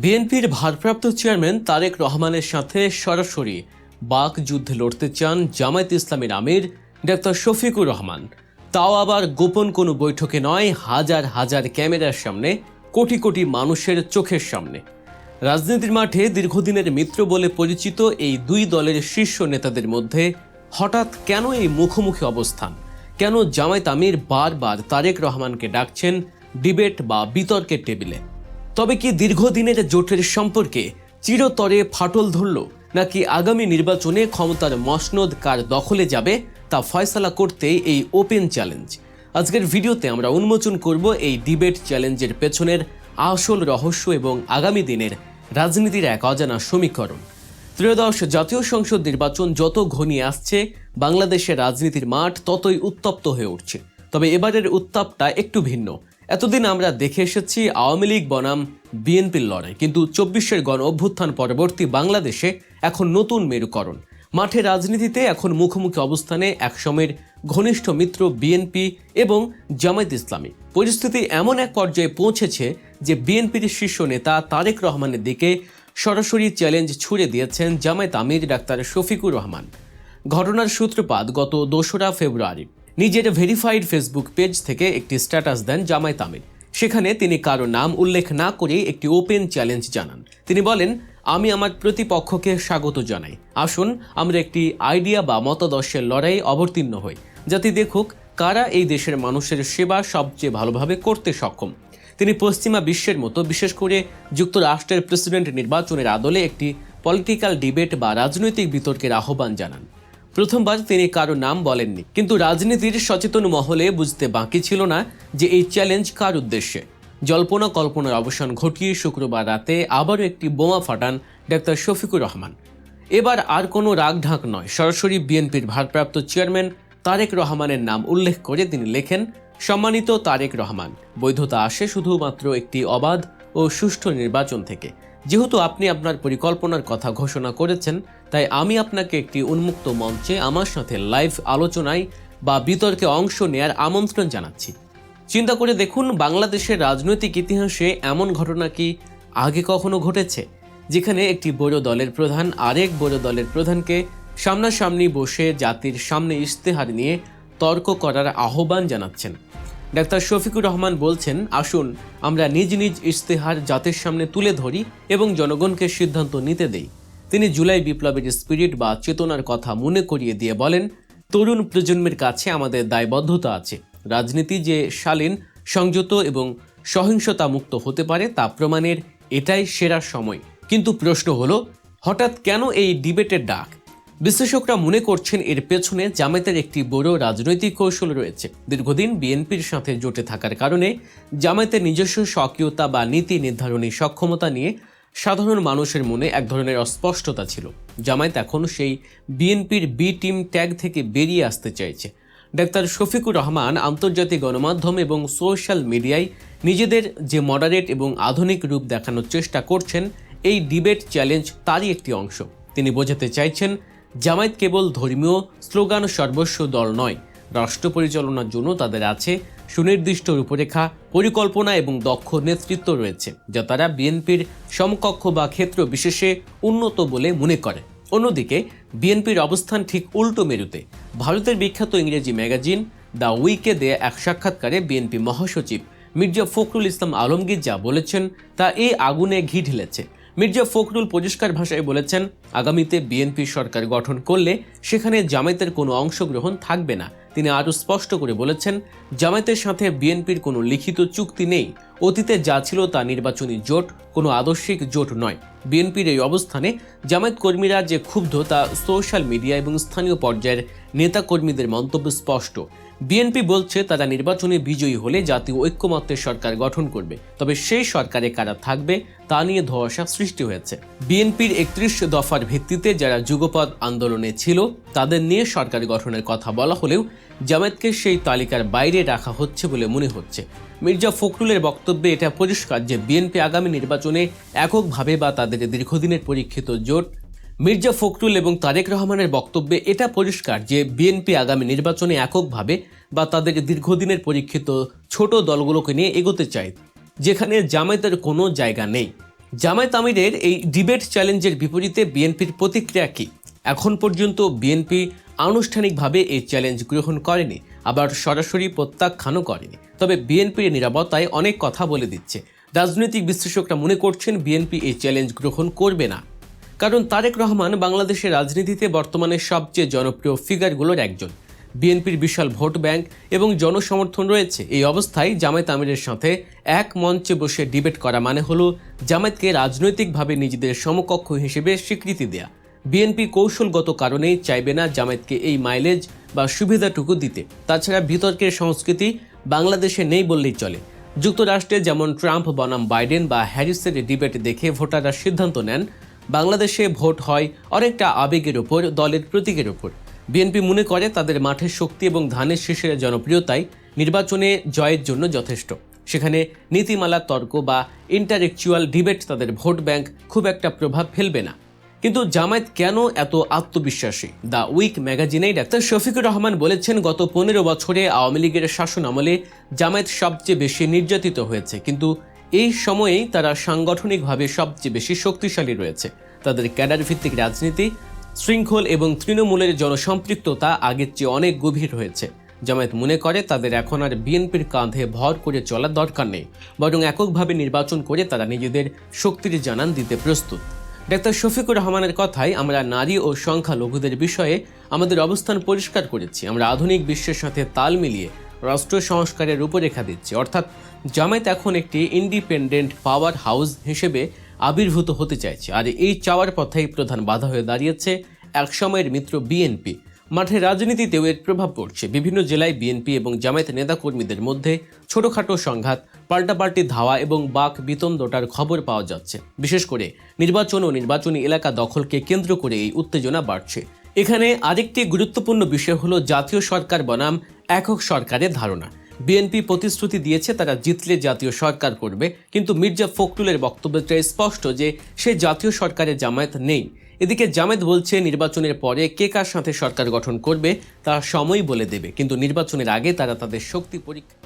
বিএনপির ভারপ্রাপ্ত চেয়ারম্যান তারেক রহমানের সাথে সরাসরি বাকযুদ্ধে লড়তে চান জামায়াত ইসলামীর আমির ডাক্তার শফিকুর রহমান। তাও আবার গোপন কোনো বৈঠকে নয়, হাজার হাজার ক্যামেরার সামনে, কোটি কোটি মানুষের চোখের সামনে। রাজনীতির মাঠে দীর্ঘদিনের মিত্র বলে পরিচিত এই দুই দলের শীর্ষ নেতাদের মধ্যে হঠাৎ কেন এই মুখোমুখি অবস্থান? কেন জামায়াত আমির বারবার তারেক রহমানকে ডাকছেন ডিবেট বা বিতর্কের টেবিলে? তবে কি দীর্ঘদিনের জোটের সম্পর্কে চিরতরে ফাটল ধরল, নাকি আগামী নির্বাচনে ক্ষমতার মসনদ কার দখলে যাবে তা ফয়সালা করতে এই ওপেন চ্যালেঞ্জ? আজকের ভিডিওতে আমরা উন্মোচন করব এই ডিবেট চ্যালেঞ্জের পেছনের আসল রহস্য এবং আগামী দিনের রাজনীতির এক অজানা সমীকরণ। ত্রয়োদশ জাতীয় সংসদ নির্বাচন যত ঘনিয়ে আসছে, বাংলাদেশের রাজনীতির মাঠ ততই উত্তপ্ত হয়ে উঠছে। তবে এবারের উত্তাপটা একটু ভিন্ন। এতদিন আমরা দেখে এসেছি আওয়ামী লীগ বনাম বিএনপির লড়াই, কিন্তু ২৪-এর গণ অভ্যুত্থান পরবর্তী বাংলাদেশে এখন নতুন মেরুকরণ। মাঠে রাজনীতিতে এখন মুখোমুখি অবস্থানে একসময়ের ঘনিষ্ঠ মিত্র বিএনপি এবং জামায়াত ইসলামী। পরিস্থিতি এমন এক পর্যায়ে পৌঁছেছে যে বিএনপির শীর্ষ নেতা তারেক রহমানের দিকে সরাসরি চ্যালেঞ্জ ছুড়ে দিয়েছেন জামায়াত আমির ডাক্তার শফিকুর রহমান। ঘটনার সূত্রপাত গত ২রা ফেব্রুয়ারি। নিজের ভেরিফাইড ফেসবুক পেজ থেকে একটি স্ট্যাটাস দেন জামায়াত আমির। সেখানে তিনি কারো নাম উল্লেখ না করে একটি ওপেন চ্যালেঞ্জ জানান। তিনি বলেন, আমি আমার প্রতিপক্ষকে স্বাগত জানাই। আসুন আমরা একটি আইডিয়া বা মতাদর্শের লড়াই অবতীর্ণ হই, যাতে দেখুক কারা এই দেশের মানুষের সেবা সবচেয়ে ভালোভাবে করতে সক্ষম। তিনি পশ্চিমা বিশ্বের মতো, বিশেষ করে যুক্তরাষ্ট্রের প্রেসিডেন্ট নির্বাচনের আদলে একটি পলিটিক্যাল ডিবেট বা রাজনৈতিক বিতর্কের আহ্বান জানান। প্রথমবার তিনি কারো নাম বলেননি, কিন্তু রাজনীতির সচেতন মহলে বুঝতে বাকি ছিল না যে এই চ্যালেঞ্জ কার উদ্দেশ্যে। জল্পনা কল্পনার অবসান ঘটিয়ে শুক্রবার রাতে আবারও একটি বোমা ফাটান ডাক্তার শফিকুর রহমান। এবার আর কোনো রাগ ঢাক নয়, সরাসরি বিএনপির ভারপ্রাপ্ত চেয়ারম্যান তারেক রহমানের নাম উল্লেখ করে তিনি লেখেন, সম্মানিত তারেক রহমান, বৈধতা আসে শুধুমাত্র একটি অবাধ ও সুষ্ঠু নির্বাচন থেকে। যেহেতু আপনি আপনার পরিকল্পনার কথা ঘোষণা করেছেন, তাই আমি আপনাকে একটি উন্মুক্ত মঞ্চে আমার সাথে লাইভ আলোচনায় বা বিতর্কে অংশ নেয়ার আমন্ত্রণ জানাচ্ছি। চিন্তা করে দেখুন, বাংলাদেশের রাজনৈতিক ইতিহাসে এমন ঘটনা কি আগে কখনো ঘটেছে, যেখানে একটি বড় দলের প্রধান আরেক বড় দলের প্রধানকে সামনাসামনি বসে জাতির সামনে ইশতেহার নিয়ে তর্ক করার আহ্বান জানাচ্ছেন? ডাক্তার শফিকুর রহমান বলছেন, আসুন আমরা নিজ নিজ ইশতেহার জাতির সামনে তুলে ধরি এবং জনগণকে সিদ্ধান্ত নিতে দেই। তিনি জুলাই বিপ্লবের স্পিরিট বা চেতনার কথা মনে করিয়ে দিয়ে বলেন, তরুণ প্রজন্মের কাছে আমাদের দায়বদ্ধতা আছে। রাজনীতি যে শালীন, সংযত এবং সহিংসতা মুক্ত হতে পারে তা প্রমাণের এটাই সেরা সময়। কিন্তু প্রশ্ন হলো, হঠাৎ কেন এই ডিবেটের ডাক? বিশ্লেষকরা মনে করছেন এর পেছনে জামায়াতের একটি বড় রাজনৈতিক কৌশল রয়েছে। দীর্ঘদিন বিএনপির সাথে জোটে থাকার কারণে জামায়াতের নিজস্ব স্বকীয়তা বা নীতি নির্ধারণী সক্ষমতা নিয়ে সাধারণ মানুষের মনে এক ধরনের অস্পষ্টতা ছিল। জামায়াত এখন সেই বিএনপির বি টিম ট্যাগ থেকে বেরিয়ে আসতে চাইছে। ডাক্তার শফিকুর রহমান আন্তর্জাতিক গণমাধ্যম এবং সোশ্যাল মিডিয়ায় নিজেদের যে মডারেট এবং আধুনিক রূপ দেখানোর চেষ্টা করছেন, এই ডিবেট চ্যালেঞ্জ তারই একটি অংশ। তিনি বোঝাতে চাইছেন, জামায়াত কেবল ধর্মীয় স্লোগান সর্বস্ব দল নয়, রাষ্ট্র পরিচালনার জন্য তাদের আছে সুনির্দিষ্ট রূপরেখা, পরিকল্পনা এবং দক্ষ নেতৃত্ব রয়েছে, যা তারা বিএনপির সমকক্ষ বা ক্ষেত্র বিশেষে উন্নত বলে মনে করে। অন্যদিকে বিএনপির অবস্থান ঠিক উল্টো মেরুতে। ভারতের বিখ্যাত ইংরেজি ম্যাগাজিন দ্য উইকে দেয়া এক সাক্ষাৎকারে বিএনপি মহাসচিব মির্জা ফখরুল ইসলাম আলমগীর যা বলেছেন তা এই আগুনে ঘি ঢেলেছে। মির্জা ফখরুল পরিষ্কার ভাষায় বলেছেন, আগামীতে বিএনপি সরকার গঠন করলে সেখানে জামায়াতের কোনো অংশগ্রহণ থাকবে না। তিনি আরও স্পষ্ট করে বলেছেন, জামায়াতের সাথে বিএনপির কোনো লিখিত চুক্তি নেই। অতীতে যা ছিল তা নির্বাচনী জোট, কোনো আদর্শিক জোট নয়। বিএনপির এই অবস্থানে জামায়াত কর্মীরা যে ক্ষুব্ধ তা সোশ্যাল মিডিয়া এবং স্থানীয় পর্যায়ের নেতাকর্মীদের মন্তব্য স্পষ্ট। বিএনপি বলছে তারা নির্বাচনে বিজয়ী হলে জাতীয় ঐক্যমত্যের সরকার গঠন করবে, তবে সেই সরকারে কারা থাকবে তা নিয়ে ধোঁয়াশা সৃষ্টি হয়েছে। বিএনপির ৩১ দফার ভিত্তিতে যারা যুগপৎ আন্দোলনে ছিল তাদের নিয়ে সরকার গঠনের কথা বলা হলেও জামায়াতকে সেই তালিকার বাইরে রাখা হচ্ছে বলে মনে হচ্ছে। মির্জা ফখরুলের বক্তব্যে এটা পরিষ্কার যে বিএনপি আগামী নির্বাচনে এককভাবে বা তাদের দীর্ঘদিনের পরীক্ষিত জোট মির্জা ফখরুল এবং তারেক রহমানের বক্তব্যে এটা পরিষ্কার যে বিএনপি আগামী নির্বাচনে এককভাবে বা তাদের দীর্ঘদিনের পরীক্ষিত ছোট দলগুলোকে নিয়ে এগোতে চায়, যেখানে জামায়াতের কোনো জায়গা নেই। জামায়াত আমিরের এই ডিবেট চ্যালেঞ্জের বিপরীতে বিএনপির প্রতিক্রিয়া কি? এখন পর্যন্ত বিএনপি আনুষ্ঠানিকভাবে এই চ্যালেঞ্জ গ্রহণ করেনি, আবার সরাসরি প্রত্যাখ্যানও করেনি। তবে বিএনপির নিরাপত্তায় অনেক কথা বলে দিচ্ছে। রাজনৈতিক বিশ্লেষকরা মনে করছেন বিএনপি এই চ্যালেঞ্জ গ্রহণ করবে না, কারণ তারেক রহমান বাংলাদেশের রাজনীতিতে বর্তমানে সবচেয়ে জনপ্রিয় ফিগারগুলোর একজন। বিএনপির বিশাল ভোট ব্যাংক এবং জনসমর্থন রয়েছে। এই অবস্থায় জামায়াত আমিরের সাথে এক মঞ্চে বসে ডিবেট করা মানে হলো জামায়াতকে রাজনৈতিকভাবে নিজেদের সমকক্ষ হিসেবে স্বীকৃতি দেয়া। বিএনপি কৌশলগত কারণেই চাইবে না জামায়াতকে এই মাইলেজ বা সুবিধাটুকু দিতে। তাছাড়া বিতর্কের সংস্কৃতি বাংলাদেশে নেই বললেই চলে। যুক্তরাষ্ট্রে যেমন ট্রাম্প বনাম বাইডেন বা হ্যারিসের ডিবেট দেখে ভোটাররা সিদ্ধান্ত নেন, বাংলাদেশে ভোট হয় অনেকটা আবেগের ওপর, দলের প্রতীকের ওপর। বিএনপি মনে করে তাদের মাঠের শক্তি এবং ধানের শীষের জনপ্রিয়তাই নির্বাচনে জয়ের জন্য যথেষ্ট। সেখানে নীতিমালা তর্ক বা ইন্টারেকচুয়াল ডিবেট তাদের ভোট ব্যাংক খুব একটা প্রভাব ফেলবে না। কিন্তু জামায়াত কেন এত আত্মবিশ্বাসী? দ্য উইক ম্যাগাজিনেই ডাক্তার শফিকুর রহমান বলেছেন, গত 15 বছরে আওয়ামী লীগের শাসন আমলে জামায়াত সবচেয়ে বেশি নির্যাতিত হয়েছে, কিন্তু এই সময়েই তারা সাংগঠনিকভাবে সবচেয়ে বেশি শক্তিশালী রয়েছে। তাদের ক্যাডার ভিত্তিক রাজনীতি, শৃঙ্খল এবং তৃণমূলের জনসম্পৃক্ততা আগের চেয়ে অনেক গভীর হয়েছে। জামায়াত মনে করে তাদের এখন আর বিএনপির কাঁধে ভর করে চলার দরকার নেই, বরং এককভাবে নির্বাচন করে তারা নিজেদের শক্তির জানান দিতে প্রস্তুত। ডাক্তার শফিকুর রহমানের কথায়, আমরা নারী ও সংখ্যালঘুদের বিষয়ে আমাদের অবস্থান পরিষ্কার করেছি। আমরা আধুনিক বিশ্বের সাথে তাল মিলিয়ে রাষ্ট্র সংস্কারের রূপরেখা দিচ্ছি। অর্থাৎ জামায়াত এখন একটি ইন্ডিপেন্ডেন্ট পাওয়ার হাউস হিসেবে আবির্ভূত হতে চাইছে। আর এই চাওয়ার পথেই প্রধান বাধা হয়ে দাঁড়িয়েছে একসময়ের মিত্র বিএনপি। মাঠে রাজনীতিতেও এর প্রভাব পড়ছে। বিভিন্ন জেলায় বিএনপি এবং জামায়াত নেতাকর্মীদের মধ্যে ছোটখাটো সংঘাত, পাল্টাপাল্টি ধাওয়া এবং বাক বিতণ্ডার খবর পাওয়া যাচ্ছে। বিশেষ করে নির্বাচন ও নির্বাচনী এলাকা দখলকে কেন্দ্র করে এই উত্তেজনা বাড়ছে। এখানে আরেকটি গুরুত্বপূর্ণ বিষয় হলো জাতীয় সরকার বনাম একক সরকারের ধারণা। বিএনপি প্রতিশ্রুতি দিয়েছে তারা জিতলে জাতীয় সরকার করবে, কিন্তু মির্জা ফখরুলের বক্তব্যটা স্পষ্ট যে সে জাতীয় সরকারে জামায়াত নেই। এদিকে জামায়াত বলছে নির্বাচনের পরে কে কার সাথে সরকার গঠন করবে তা সময় বলে দেবে, কিন্তু নির্বাচনের আগে তারা তাদের শক্তি পরীক্ষা